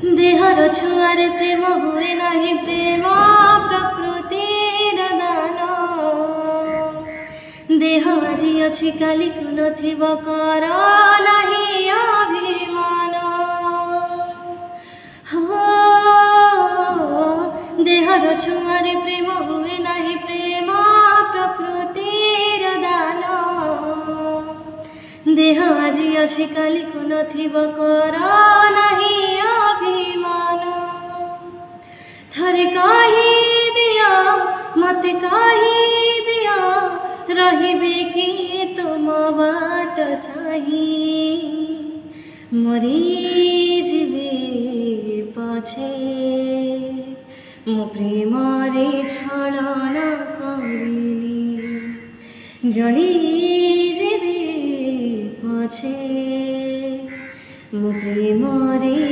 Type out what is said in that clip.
there छुआरे प्रेम हुए नहीं प्रेम प्रकृतिर दान देह आज अच्छी काली को नथिब कर नहीं अभिमान हो देहर छुआरे प्रेम हुए नहीं प्रेम प्रकृतिर दान देह आज अच्छी काली को नथिब कर नहीं अभिमान थरे कही दिया मत कही दिया रहिबे कि तुम बाट चाही मरी जीवे पछे मो प्रेम रे छलन करिनी जली जीवे पछे मो प्रेम रे